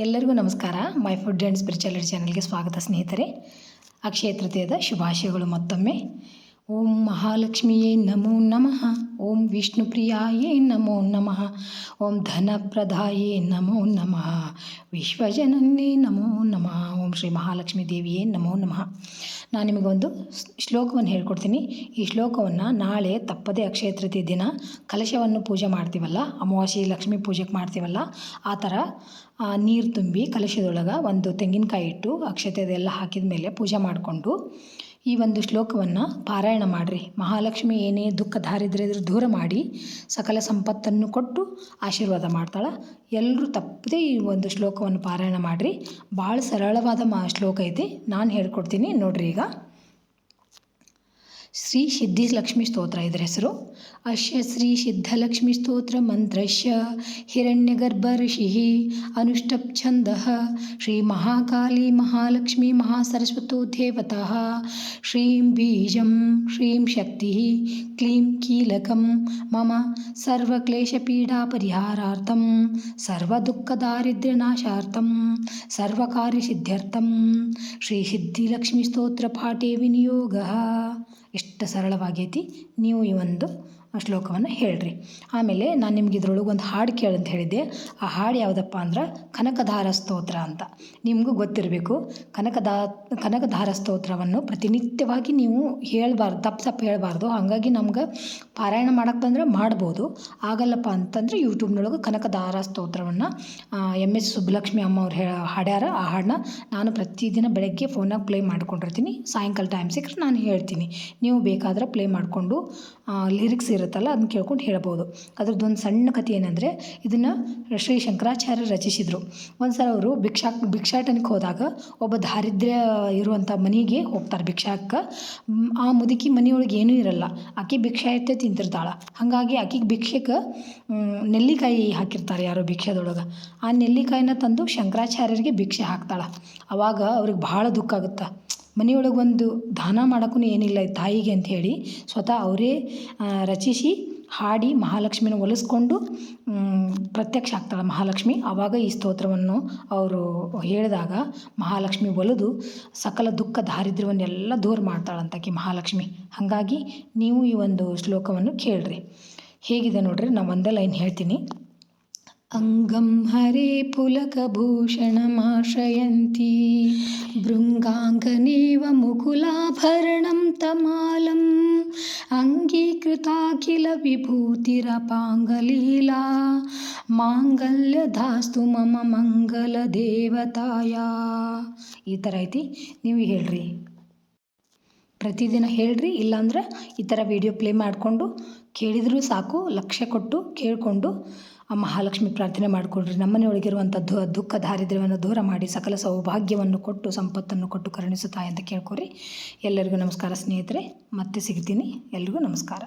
ಎಲ್ಲರಿಗೂ ನಮಸ್ಕಾರ. My food and spirituality ಚಾನಲ್ಗೆ ಸ್ವಾಗತ ಸ್ನೇಹಿತರೆ. ಅಕ್ಷಯ ತೃತೀಯದ ಶುಭಾಶಯಗಳು ಮತ್ತೊಮ್ಮೆ. ಓಂ ಮಹಾಲಕ್ಷ್ಮಿಯೇ ನಮೋ ನಮಃ. ಓಂ ವಿಷ್ಣುಪ್ರಿಯಾಯೇ ನಮೋ ನಮಃ. ಓಂ ಧನಪ್ರದಾಯೇ ನಮೋ ನಮಃ. ವಿಶ್ವಜನನ್ಯೇ ನಮೋ ನಮಃ. ಓಂ ಶ್ರೀ ಮಹಾಲಕ್ಷ್ಮೀ ದೇವಿಯೇ ನಮೋ ನಮಃ. ನಾನು ನಿಮಗೊಂದು ಶ್ಲೋಕವನ್ನು ಹೇಳ್ಕೊಡ್ತೀನಿ. ಈ ಶ್ಲೋಕವನ್ನು ನಾಳೆ ತಪ್ಪದೇ ಅಕ್ಷಯ ತೃತೀಯ ದಿನ ಕಲಶವನ್ನು ಪೂಜೆ ಮಾಡ್ತೀವಲ್ಲ, ಅಮಾವಾಸ್ಯೆ ಲಕ್ಷ್ಮೀ ಪೂಜೆಗೆ ಮಾಡ್ತೀವಲ್ಲ, ಆ ಥರ ನೀರು ತುಂಬಿ ಕಲಶದೊಳಗೆ ಒಂದು ತೆಂಗಿನಕಾಯಿ ಇಟ್ಟು ಅಕ್ಷತೆ ಅದೆಲ್ಲ ಹಾಕಿದ ಮೇಲೆ ಪೂಜೆ ಮಾಡಿಕೊಂಡು ಈ ಒಂದು ಶ್ಲೋಕವನ್ನು ಪಾರಾಯಣ ಮಾಡಿರಿ. ಮಹಾಲಕ್ಷ್ಮಿ ಏನೇ ದುಃಖ ದಾರಿದ್ರ್ಯ ಇದ್ರೂ ದೂರ ಮಾಡಿ ಸಕಲ ಸಂಪತ್ತನ್ನು ಕೊಟ್ಟು ಆಶೀರ್ವಾದ ಮಾಡ್ತಾಳೆ. ಎಲ್ಲರೂ ತಪ್ಪದೇ ಈ ಒಂದು ಶ್ಲೋಕವನ್ನು ಪಾರಾಯಣ ಮಾಡಿರಿ. ಭಾಳ ಸರಳವಾದ ಶ್ಲೋಕ ಐತಿ. ನಾನು ಹೇಳ್ಕೊಡ್ತೀನಿ ನೋಡ್ರಿ. ಈಗ ಶ್ರೀ ಸಿದ್ಧಿಲಕ್ಷ್ಮಿ ಸ್ತೋತ್ರ ಇದರ ಹೆಸರು. ಅಶ್ಯ ಶ್ರೀ ಸಿದ್ಧಲಕ್ಷ್ಮಿ ಸ್ತೋತ್ರ ಮಂತ್ರಶ್ಯ ಹಿರಣ್ಯಗರ್ಭ ಋಷಿ ಅನುಷ್ಟಪ್ ಛಂದಃ ಶ್ರೀ ಮಹಾಕಾಳಿ ಮಹಾಲಕ್ಷ್ಮಿ ಮಹಾಸರಸ್ವತೋ ದೇವತಃ ಶ್ರೀಂ ಬೀಜಂ ಶ್ರೀಂ ಶಕ್ತಿ ಕ್ಲೀಂ ಕೀಲಕಂ ಮಮ ಸರ್ವಕ್ಲೇಶಪೀಡಾಪರಿಹಾರಾರ್ಥಂ ಸರ್ವದುಃಖದಾರಿದ್ರ್ಯನಾಶಾರ್ಥಂ ಸರ್ವಕಾರ್ಯಸಿದ್ಧ್ಯರ್ಥಂ ಶ್ರೀ ಸಿದ್ಧಿಲಕ್ಷ್ಮಿ ಸ್ತೋತ್ರ ಪಾಠೇ ವಿನಿಯೋಗಃ. ಎಷ್ಟು ಸರಳವಾಗೈತಿ. ನೀವು ಈ ಒಂದು ಶ್ಲೋಕವನ್ನು ಹೇಳ್ರಿ. ಆಮೇಲೆ ನಾನು ನಿಮ್ಗೆ ಇದ್ರೊಳಗೆ ಒಂದು ಹಾಡು ಕೇಳಂತ ಹೇಳಿದ್ದೆ. ಆ ಹಾಡು ಯಾವುದಪ್ಪ ಅಂದ್ರೆ ಕನಕಧಾರ ಸ್ತೋತ್ರ ಅಂತ. ನಿಮಗೂ ಗೊತ್ತಿರಬೇಕು. ಕನಕಧಾರ ಸ್ತೋತ್ರವನ್ನು ಪ್ರತಿನಿತ್ಯವಾಗಿ ನೀವು ಹೇಳಬಾರ್ದು, ತಪ್ಪು ಹೇಳಬಾರ್ದು. ಹಾಗಾಗಿ ನಮ್ಗೆ ಪಾರಾಯಣ ಮಾಡೋಕ್ಕೆ ಬಂದರೆ ಮಾಡ್ಬೋದು. ಆಗಲ್ಲಪ್ಪ ಅಂತಂದರೆ ಯೂಟ್ಯೂಬ್ನೊಳಗೆ ಕನಕಧಾರ ಸ್ತೋತ್ರವನ್ನು MS ಸುಬ್ಬಲಕ್ಷ್ಮಿ ಅಮ್ಮ ಅವ್ರು ಹಾಡ್ಯಾರ. ಆ ಹಾಡನ್ನ ನಾನು ಪ್ರತಿದಿನ ಬೆಳಗ್ಗೆ ಫೋನಾಗ ಪ್ಲೇ ಮಾಡ್ಕೊಂಡಿರ್ತೀನಿ. ಸಾಯಂಕಾಲ ಟೈಮ್ ಸಿಕ್ಕರೆ ನಾನು ಹೇಳ್ತೀನಿ. ನೀವು ಬೇಕಾದ್ರೆ ಪ್ಲೇ ಮಾಡಿಕೊಂಡು ಲಿರಿಕ್ಸ್ ಇರುತ್ತಲ್ಲ ಅದನ್ನ ಕೇಳ್ಕೊಂಡು ಹೇಳ್ಬೋದು. ಅದ್ರದ್ದೊಂದು ಸಣ್ಣ ಕಥೆ ಏನಂದರೆ, ಇದನ್ನು ಶ್ರೀ ಶಂಕರಾಚಾರ್ಯ ರಚಿಸಿದರು. ಒಂದು ಸಲ ಅವರು ಭಿಕ್ಷಾಟನಕ್ಕೆ ಹೋದಾಗ ಒಬ್ಬ ದಾರಿದ್ರ್ಯ ಇರುವಂಥ ಮನೆಗೆ ಹೋಗ್ತಾರೆ ಭಿಕ್ಷಾಕ್ಕೆ. ಆ ಮುದುಕಿ ಮನೆಯೊಳಗೆ ಏನೂ ಇರಲ್ಲ. ಆಕೆ ಭಿಕ್ಷಾ ಎತ್ತೆ ತಿಂತಿರ್ತಾಳೆ. ಹಾಗಾಗಿ ಆಕೆಗೆ ಭಿಕ್ಷೆಗೆ ನೆಲ್ಲಿಕಾಯಿ ಹಾಕಿರ್ತಾರೆ ಯಾರೋ ಭಿಕ್ಷದೊಳಗೆ. ಆ ನೆಲ್ಲಿಕಾಯಿನ ತಂದು ಶಂಕರಾಚಾರ್ಯರಿಗೆ ಭಿಕ್ಷೆ ಹಾಕ್ತಾಳೆ. ಆವಾಗ ಅವ್ರಿಗೆ ಭಾಳ ದುಃಖ ಆಗುತ್ತೆ. ಮನೆಯೊಳಗೆ ಒಂದು ದಾನ ಮಾಡೋಕ್ಕೂ ಏನಿಲ್ಲ ತಾಯಿಗೆ ಅಂಥೇಳಿ ಸ್ವತಃ ಅವರೇ ರಚಿಸಿ ಹಾಡಿ ಮಹಾಲಕ್ಷ್ಮಿನ ಒಲಿಸ್ಕೊಂಡು ಪ್ರತ್ಯಕ್ಷ ಆಗ್ತಾಳೆ ಮಹಾಲಕ್ಷ್ಮಿ. ಆವಾಗ ಈ ಸ್ತೋತ್ರವನ್ನು ಅವರು ಹೇಳಿದಾಗ ಮಹಾಲಕ್ಷ್ಮಿ ಒಲಿದು ಸಕಲ ದುಃಖ ದಾರಿದ್ರ್ಯವನ್ನೆಲ್ಲ ದೂರ ಮಾಡ್ತಾಳಂತಾಕಿ ಮಹಾಲಕ್ಷ್ಮಿ. ಹಾಗಾಗಿ ನೀವು ಈ ಒಂದು ಶ್ಲೋಕವನ್ನು ಕೇಳ್ರಿ. ಹೇಗಿದೆ ನೋಡ್ರಿ. ನಾನು ಒಂದೇ ಲೈನ್ ಹೇಳ್ತೀನಿ. ಅಂಗಂ ಹರೇ ಪುಲಕಭೂಷಣಮಾಶ್ರಯಂತಿ ಭೃಂಗಾಂಗನೇವ ಮುಕುಲಾಭರಣಂ ತಮಾಲಂ ಅಂಗೀಕೃತಾಖಿಲ ವಿಭೂತಿರಪಾಂಗಲೀಲಾ ಮಾಂಗಲ್ಯಧಾಸ್ತು ಮಮ ಮಂಗಲ ದೇವತಾಯ. ಈ ಥರ ಐತಿ. ನೀವು ಹೇಳ್ರಿ, ಪ್ರತಿದಿನ ಹೇಳ್ರಿ. ಇಲ್ಲಾಂದ್ರೆ ಈ ಥರ ವಿಡಿಯೋ ಪ್ಲೇ ಮಾಡಿಕೊಂಡು ಕೇಳಿದರೂ ಸಾಕು. ಲಕ್ಷ್ಯ ಕೊಟ್ಟು ಕೇಳಿಕೊಂಡು ಆ ಮಹಾಲಕ್ಷ್ಮಿ ಪ್ರಾರ್ಥನೆ ಮಾಡಿಕೊಡ್ರಿ. ನಮ್ಮನೆಯೊಳಗಿರುವಂಥ ದುಃಖ ದಾರಿದ್ರ್ಯವನ್ನು ದೂರ ಮಾಡಿ ಸಕಲ ಸೌಭಾಗ್ಯವನ್ನು ಕೊಟ್ಟು ಸಂಪತ್ತನ್ನು ಕೊಟ್ಟು ಕರುಣಿಸುತ್ತಾಯಿ ಅಂತ ಕೇಳ್ಕೊರಿ. ಎಲ್ಲರಿಗೂ ನಮಸ್ಕಾರ ಸ್ನೇಹಿತರೆ. ಮತ್ತೆ ಸಿಗ್ತೀನಿ. ಎಲ್ರಿಗೂ ನಮಸ್ಕಾರ.